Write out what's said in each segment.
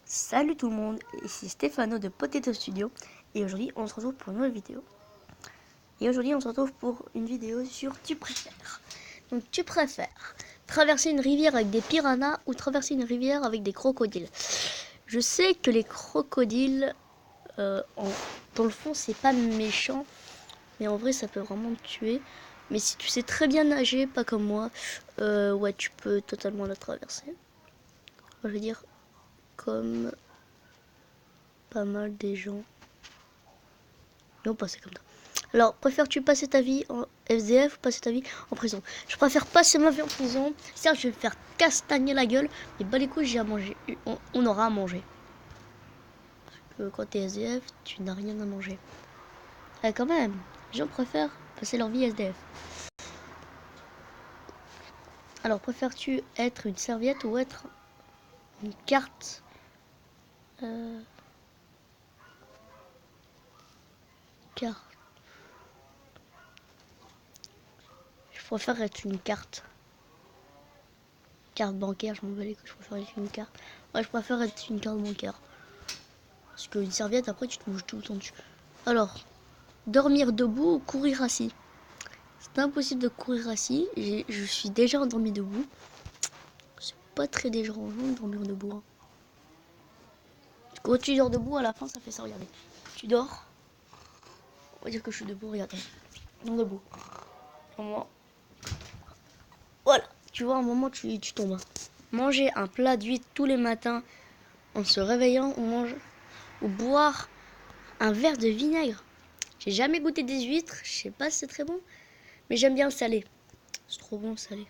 Salut tout le monde, ici Stéphano de Potato Studio et aujourd'hui on se retrouve pour une nouvelle vidéo. Et aujourd'hui on se retrouve pour une vidéo sur tu préfères. Donc tu préfères traverser une rivière avec des piranhas ou traverser une rivière avec des crocodiles. Je sais que les crocodiles, dans le fond c'est pas méchant, mais en vrai ça peut vraiment te tuer. Mais si tu sais très bien nager, pas comme moi, ouais tu peux totalement la traverser. Je veux dire comme pas mal des gens. Non, pas c'est comme ça. Alors, préfères-tu passer ta vie en SDF ou passer ta vie en prison? Je préfère passer ma vie en prison. Certes, je vais me faire castagner la gueule, mais bah les couilles, j'ai à manger. On aura à manger. Parce que quand t'es SDF, tu n'as rien à manger. Ah, quand même, les gens préfèrent passer leur vie SDF. Alors, préfères-tu être une serviette ou être une carte carte. Je préfère être une carte. Carte bancaire, je m'en bats les couilles, je préfère être une carte. Ouais, je préfère être une carte bancaire. Parce qu'une serviette, après, tu te bouges tout le temps dessus. Alors, dormir debout ou courir assis? C'est impossible de courir assis. Je suis déjà endormi debout. C'est pas très dérangeant de dormir debout. Hein. Quand tu dors debout, à la fin, ça fait ça, regardez. Tu dors. On va dire que je suis debout, regardez. Non, debout. Un moment. Voilà. Tu vois, à un moment, tu tombes. Hein. Manger un plat d'huîtres tous les matins en se réveillant ou boire un verre de vinaigre. J'ai jamais goûté des huîtres. Je sais pas si c'est très bon. Mais j'aime bien le salé. C'est trop bon le salé.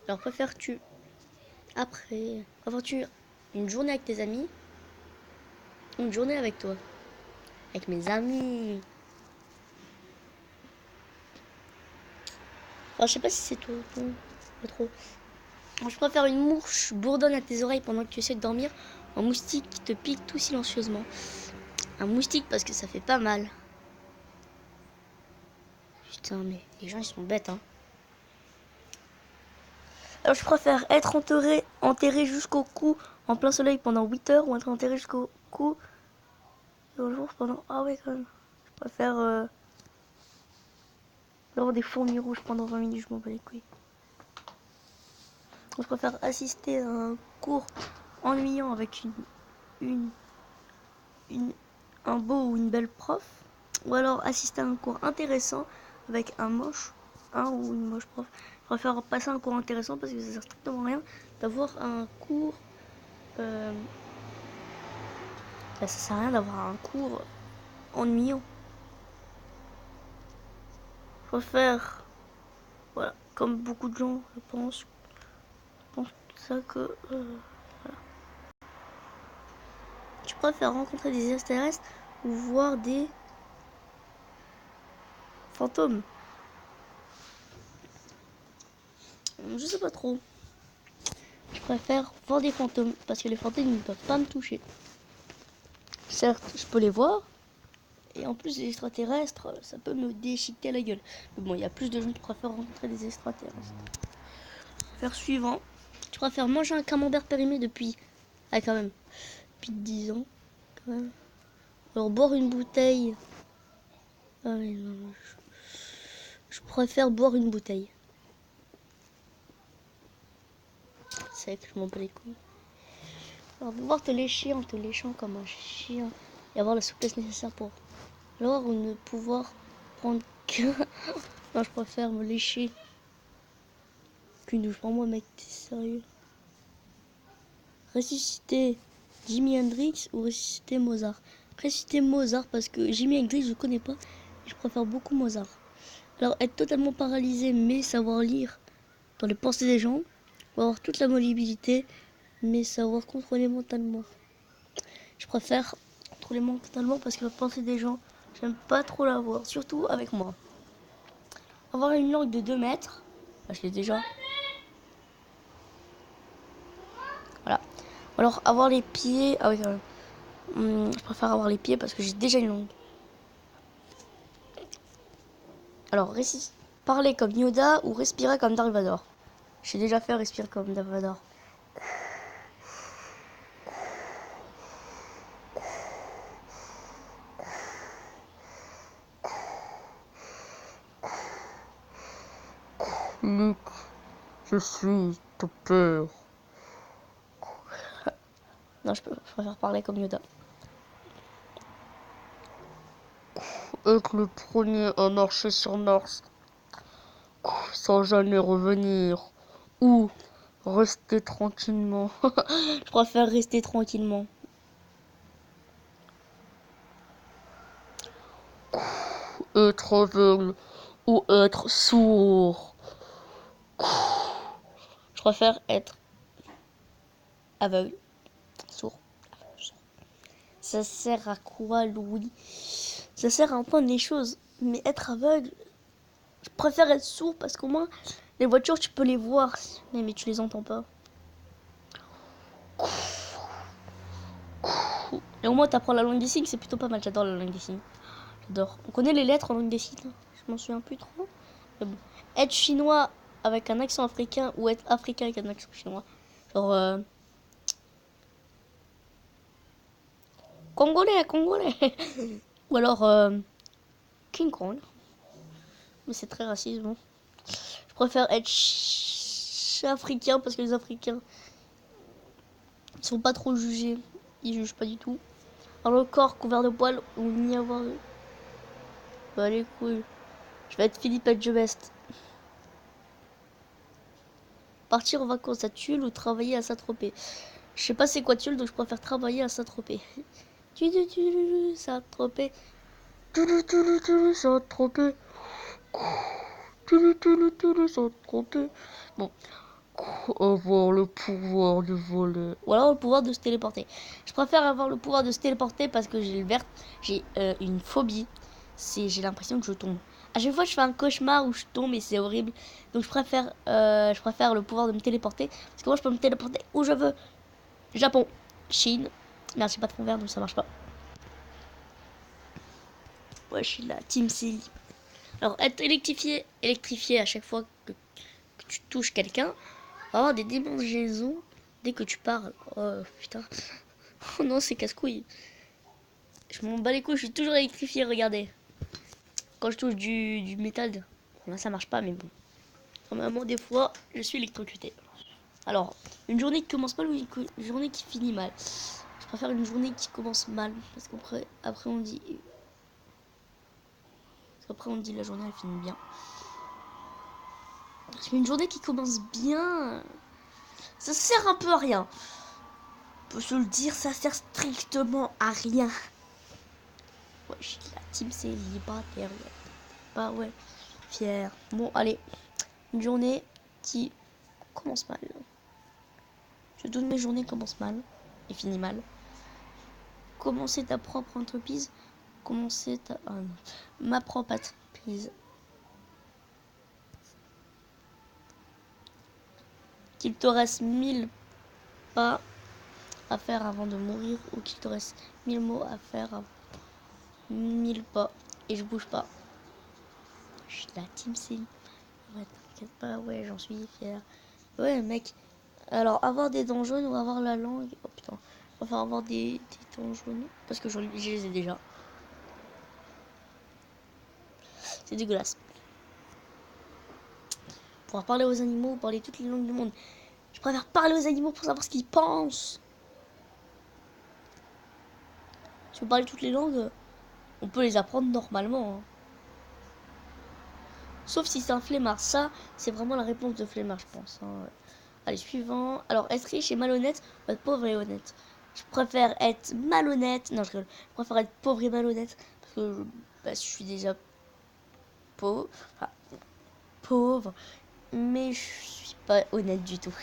Alors préfères-tu avoir-tu une journée avec tes amis ou une journée avec toi? Avec mes amis. Alors je sais pas si c'est toi. Non, pas trop. Alors, je préfère une mouche bourdonne à tes oreilles pendant que tu essaies de dormir. Un moustique qui te pique tout silencieusement. Un moustique parce que ça fait pas mal. Putain mais les gens ils sont bêtes hein. Alors je préfère être enterré jusqu'au cou en plein soleil pendant 8 heures ou être enterré jusqu'au cou dans le jour pendant... Ah ouais quand même. Je préfère avoir des fourmis rouges pendant 20 minutes, je m'en bats les couilles. Je préfère assister à un cours ennuyant avec une, un beau ou une belle prof, ou alors assister à un cours intéressant avec un ou une moche prof. Je préfère passer un cours intéressant parce que ça sert strictement à rien d'avoir un cours. Ça sert à rien d'avoir un cours ennuyant. Je préfère, voilà, comme beaucoup de gens, je pense ça que. Tu préfères rencontrer des extraterrestres ou voir des fantômes? Je sais pas trop. Je préfère voir des fantômes parce que les fantômes ne peuvent pas me toucher. Certes, je peux les voir. Et en plus, les extraterrestres, ça peut me déchiqueter la gueule. Mais bon, il y a plus de gens qui préfèrent rencontrer des extraterrestres. Faire suivant. Tu préfères manger un camembert périmé depuis... Ah, quand même. Depuis 10 ans. Quand même. Alors, boire une bouteille... Ah, mais non, je préfère boire une bouteille. C'est que je m'en bats les couilles. Alors, pouvoir te lécher en te léchant comme un chien et avoir la souplesse nécessaire pour... Alors, ou ne pouvoir prendre que... Non, je préfère me lécher qu'une douche. Pour moi, mec, t'es sérieux? Ressusciter Jimi Hendrix ou ressusciter Mozart? Ressusciter Mozart parce que Jimi Hendrix, je connais pas et je préfère beaucoup Mozart. Alors, être totalement paralysé mais savoir lire dans les pensées des gens ou avoir toute la mobilité mais savoir contrôler mentalement. Je préfère contrôler mentalement parce que la pensée des gens, j'aime pas trop la voir, surtout avec moi. Avoir une langue de 2 mètres, bah, je l'ai déjà. Voilà. Ou alors avoir les pieds. Ah oui, quand même. Je préfère avoir les pieds parce que j'ai déjà une langue. Alors, parler comme Yoda ou respirer comme Dark Vador. J'ai déjà fait respirer comme Dark Vador. Luc, je suis ton père. Non, je préfère parler comme Yoda. Être le premier à marcher sur Mars sans jamais revenir. Ou rester tranquillement. Je préfère rester tranquillement. Être aveugle ou être sourd. Je préfère être aveugle, sourd. Ça sert à quoi, Louis? Ça sert à entendre les choses. Mais être aveugle, je préfère être sourd parce qu'au moins, les voitures, tu peux les voir. Mais tu les entends pas. Et au moins, tu apprends la langue des signes, c'est plutôt pas mal. J'adore la langue des signes. J'adore. On connaît les lettres en langue des signes. Je m'en souviens plus trop. Mais bon. Être chinois avec un accent africain ou être africain avec un accent chinois. Genre... Congolais. Ou alors... King Kong. Mais c'est très raciste, bon. Je préfère être africain parce que les Africains sont pas trop jugés. Ils jugent pas du tout. Alors le corps couvert de poils ou n'y avoir... Bah les couilles. Je vais être Philippe Etchebest. Partir en vacances à Tulle ou travailler à Saint-Tropez. Je sais pas c'est quoi Tulle, donc je préfère travailler à Saint-Tropez. Saint-Tropez. Saint-Tropez. Saint-Tropez. Bon. Avoir le pouvoir de voler. Ou alors le pouvoir de se téléporter. Je préfère avoir le pouvoir de se téléporter parce que j'ai une phobie. J'ai l'impression que je tombe. À chaque fois je fais un cauchemar où je tombe et c'est horrible. Donc je préfère le pouvoir de me téléporter. Parce que moi je peux me téléporter où je veux. Japon, Chine. Merde, j'ai pas de fond vert donc ça marche pas. Ouais, je suis la team Célie. Alors être électrifié à chaque fois que tu touches quelqu'un. Avoir des démangeaisons dès que tu parles. Oh putain. Oh non, c'est casse-couille. Je m'en bats les couilles, je suis toujours électrifié, regardez. Quand je touche du métal, bon, là ça marche pas, mais bon. Normalement, des fois, je suis électrocuté. Alors, une journée qui commence mal ou une journée qui finit mal? Je préfère une journée qui commence mal, parce qu'après on dit... la journée elle finit bien. Parce qu'une journée qui commence bien, ça sert un peu à rien. On peut se le dire, ça sert strictement à rien. Ouais, je suis la team Célie, pas derrière. Bah ouais, fier. Bon, allez, une journée qui commence mal. Toutes mes journées commencent mal et finissent mal. Commencer ta propre entreprise. Ma propre entreprise. Qu'il te reste 1000 pas à faire avant de mourir ou qu'il te reste 1000 mots à faire avant 1000 pas et je bouge pas. Je suis la team C. Ouais, t'inquiète pas, ouais, j'en suis fier. Ouais, mec. Alors, avoir des dents jaunes ou avoir la langue... Oh putain. Enfin, avoir des dents jaunes. Parce que je les ai déjà. C'est dégueulasse. Pouvoir parler aux animaux, parler toutes les langues du monde. Je préfère parler aux animaux pour savoir ce qu'ils pensent. Si on parle toutes les langues, on peut les apprendre normalement. Hein. Sauf si c'est un flemmard. Ça, c'est vraiment la réponse de flemmard, je pense. Hein. Allez, suivant. Alors, être riche et malhonnête ou être pauvre et honnête? Je préfère être malhonnête. Non, je rigole. Je préfère être pauvre et malhonnête. Parce que je suis déjà pauvre. Enfin, pauvre. Mais je suis pas honnête du tout.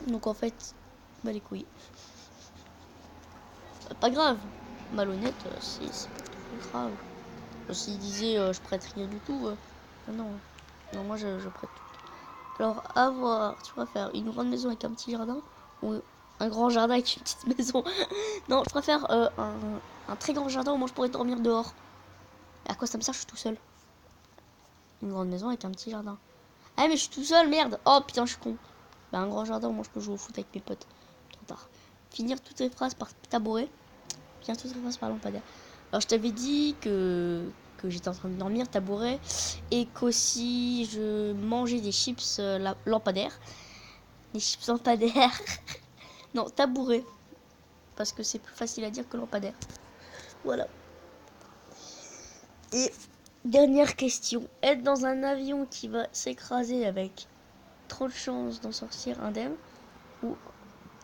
Donc en fait, bah les couilles. Pas grave. Malhonnête, c'est pas grave. S'il disait je prête rien du tout, non. Non, moi je prête tout. Alors avoir, tu préfères une grande maison avec un petit jardin ou un grand jardin avec une petite maison? Non, je préfère un très grand jardin où moi je pourrais dormir dehors. Et à quoi ça me sert, je suis tout seul. Une grande maison avec un petit jardin. Ah mais je suis tout seul, merde. Oh putain, je suis con. Bah, un grand jardin où moi je peux jouer au foot avec mes potes. Trop tard. Finir toutes les phrases par tabouret. Finir toutes les phrases par lampadaire. Alors je t'avais dit que que j'étais en train de dormir, tabouret, et qu'aussi je mangeais des chips lampadaires. Des chips lampadaires. Non, tabouret. Parce que c'est plus facile à dire que lampadaire. Voilà. Et dernière question. Être dans un avion qui va s'écraser avec trop de chances d'en sortir indemne, ou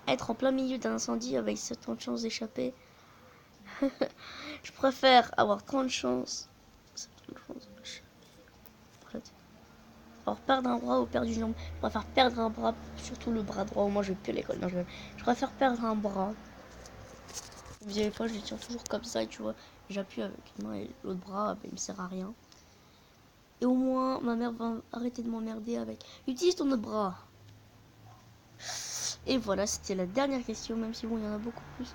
être en plein milieu d'un incendie avec 70 chances d'échapper. Je préfère avoir 30 chances. 70 chances d'échapper. Alors perdre un bras ou perdre une jambe. Je préfère perdre un bras, surtout le bras droit. Au moins je vais plus à l'école. Non, je préfère perdre un bras. Vous savez pas, je le tiens toujours comme ça, tu vois. J'appuie avec une main et l'autre bras, il me sert à rien. Et au moins, ma mère va arrêter de m'emmerder avec utilise ton autre bras. Et voilà, c'était la dernière question, même si bon, il y en a beaucoup plus.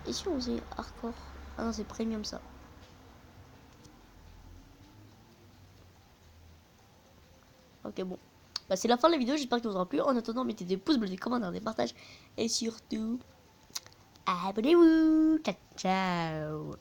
Et si on faisait hardcore? Ah non, c'est premium ça. Ok, bon. Bah, c'est la fin de la vidéo, j'espère que vous aura plu. En attendant, mettez des pouces bleus, des commentaires, des partages. Et surtout, abonnez-vous. Ciao, ciao.